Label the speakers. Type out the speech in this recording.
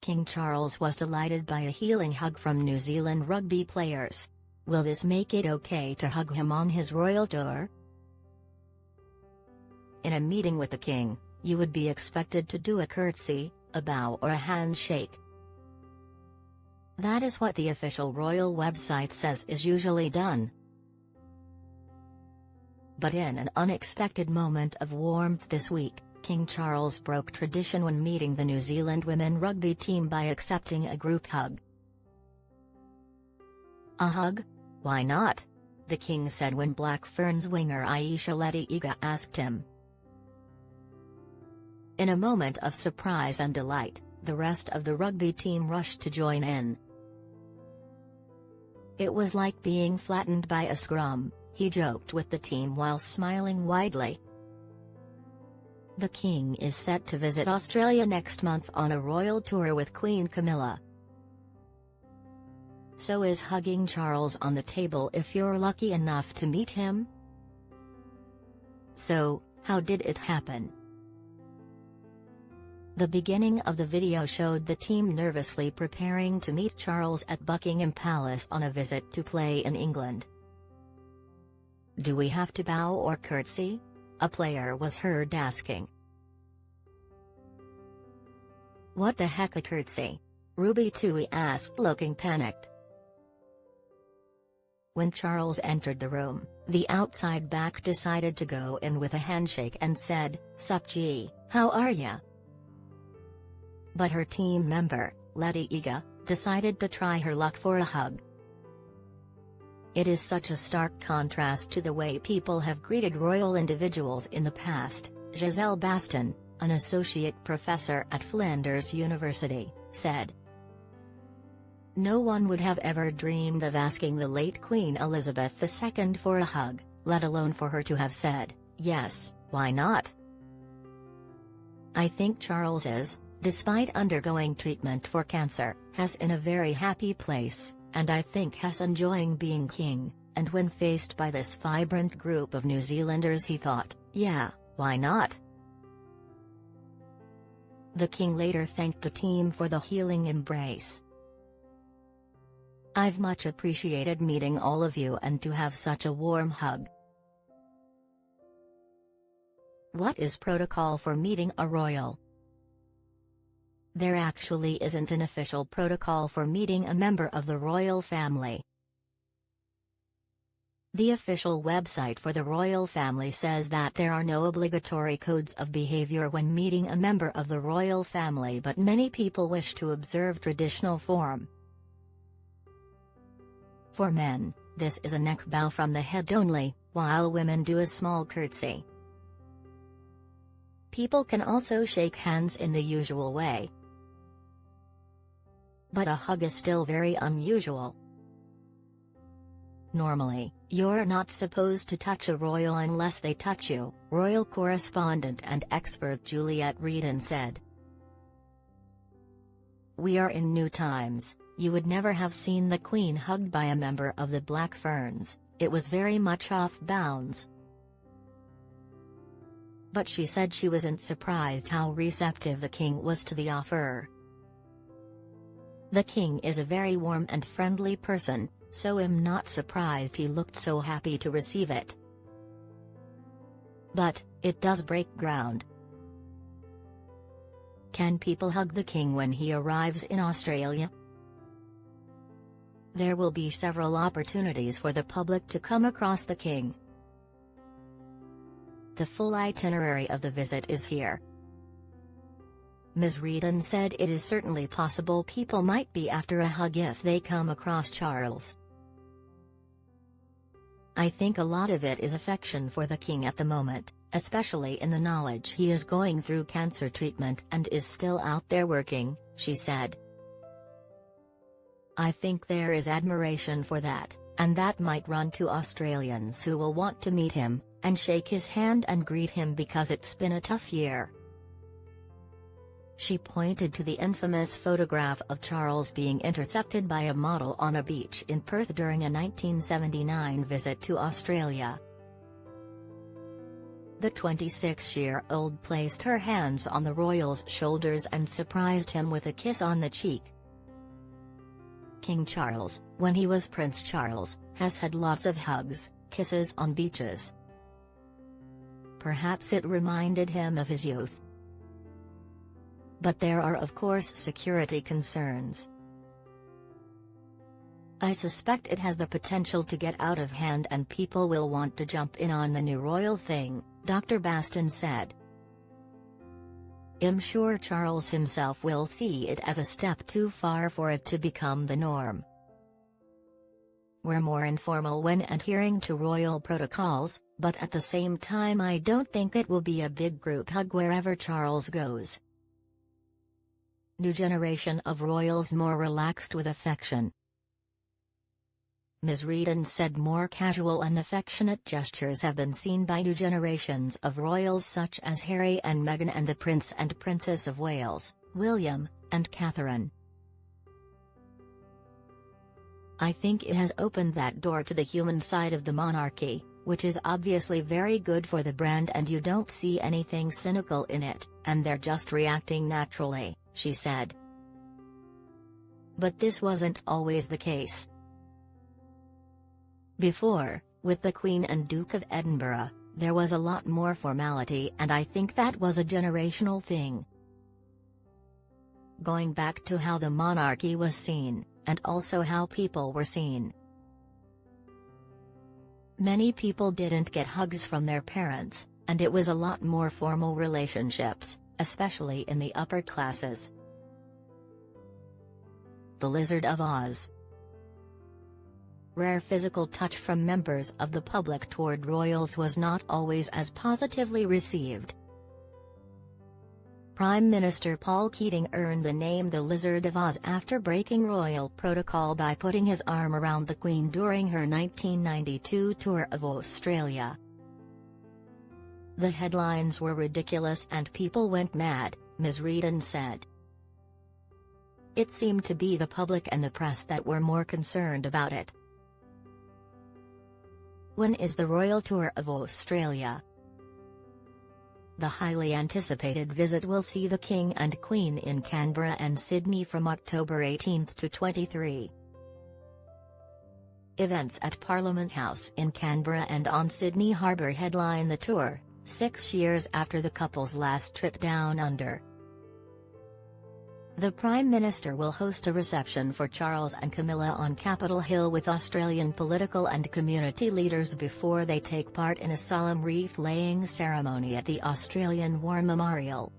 Speaker 1: King Charles was delighted by a healing hug from New Zealand rugby players. Will this make it okay to hug him on his royal tour? In a meeting with the king, you would be expected to do a curtsy, a bow or a handshake. That is what the official royal website says is usually done. But in an unexpected moment of warmth this week, King Charles broke tradition when meeting the New Zealand women rugby team by accepting a group hug. A hug? Why not? The king said when Black Ferns winger Aisha Leti-Iga asked him. In a moment of surprise and delight, the rest of the rugby team rushed to join in. It was like being flattened by a scrum, he joked with the team while smiling widely. The king is set to visit Australia next month on a royal tour with Queen Camilla. So is hugging Charles on the table if you're lucky enough to meet him? So, how did it happen? The beginning of the video showed the team nervously preparing to meet Charles at Buckingham Palace on a visit to play in England. Do we have to bow or curtsy? A player was heard asking. What the heck a curtsy? Ruby Tui asked, looking panicked. When Charles entered the room, the outside back decided to go in with a handshake and said, "Sup G, how are ya?" But her team member, Leti-Iga, decided to try her luck for a hug. It is such a stark contrast to the way people have greeted royal individuals in the past, Giselle Baston, an associate professor at Flinders University, said. No one would have ever dreamed of asking the late Queen Elizabeth II for a hug, let alone for her to have said, yes, why not? I think Charles is, despite undergoing treatment for cancer, has in a very happy place, and I think has enjoying being king, and when faced by this vibrant group of New Zealanders he thought, yeah, why not? The king later thanked the team for the healing embrace. I've much appreciated meeting all of you and to have such a warm hug. What is protocol for meeting a royal? There actually isn't an official protocol for meeting a member of the royal family. The official website for the royal family says that there are no obligatory codes of behavior when meeting a member of the royal family, but many people wish to observe traditional form. For men, this is a neck bow from the head only, while women do a small curtsy. People can also shake hands in the usual way. But a hug is still very unusual. Normally, you're not supposed to touch a royal unless they touch you, royal correspondent and expert Juliet Reedon said. We are in new times. You would never have seen the Queen hugged by a member of the Black Ferns, it was very much off bounds. But she said she wasn't surprised how receptive the king was to the offer. The king is a very warm and friendly person, so I'm not surprised he looked so happy to receive it. But, it does break ground. Can people hug the king when he arrives in Australia? There will be several opportunities for the public to come across the king. The full itinerary of the visit is here. Ms. Reedon said it is certainly possible people might be after a hug if they come across Charles. I think a lot of it is affection for the king at the moment, especially in the knowledge he is going through cancer treatment and is still out there working, she said. I think there is admiration for that, and that might run to Australians who will want to meet him, and shake his hand and greet him because it's been a tough year. She pointed to the infamous photograph of Charles being intercepted by a model on a beach in Perth during a 1979 visit to Australia. The 26-year-old placed her hands on the royal's shoulders and surprised him with a kiss on the cheek. King Charles, when he was Prince Charles, has had lots of hugs, kisses on beaches. Perhaps it reminded him of his youth. But there are of course security concerns. I suspect it has the potential to get out of hand and people will want to jump in on the new royal thing, Dr. Baston said. I'm sure Charles himself will see it as a step too far for it to become the norm. We're more informal when adhering to royal protocols, but at the same time I don't think it will be a big group hug wherever Charles goes. New generation of royals more relaxed with affection. Ms. Reardon said more casual and affectionate gestures have been seen by new generations of royals such as Harry and Meghan and the Prince and Princess of Wales, William, and Catherine. I think it has opened that door to the human side of the monarchy, which is obviously very good for the brand and you don't see anything cynical in it, and they're just reacting naturally, she said. But this wasn't always the case. Before, with the Queen and Duke of Edinburgh, there was a lot more formality and I think that was a generational thing. Going back to how the monarchy was seen, and also how people were seen. Many people didn't get hugs from their parents, and it was a lot more formal relationships, especially in the upper classes. The Lizard of Oz. Rare physical touch from members of the public toward royals was not always as positively received. Prime Minister Paul Keating earned the name the Lizard of Oz after breaking royal protocol by putting his arm around the Queen during her 1992 tour of Australia. The headlines were ridiculous and people went mad, Ms. Reardon said. It seemed to be the public and the press that were more concerned about it. When is the royal tour of Australia? The highly anticipated visit will see the King and Queen in Canberra and Sydney from October 18 to 23. Events at Parliament House in Canberra and on Sydney Harbour headline the tour, 6 years after the couple's last trip down under. The Prime Minister will host a reception for Charles and Camilla on Capitol Hill with Australian political and community leaders before they take part in a solemn wreath-laying ceremony at the Australian War Memorial.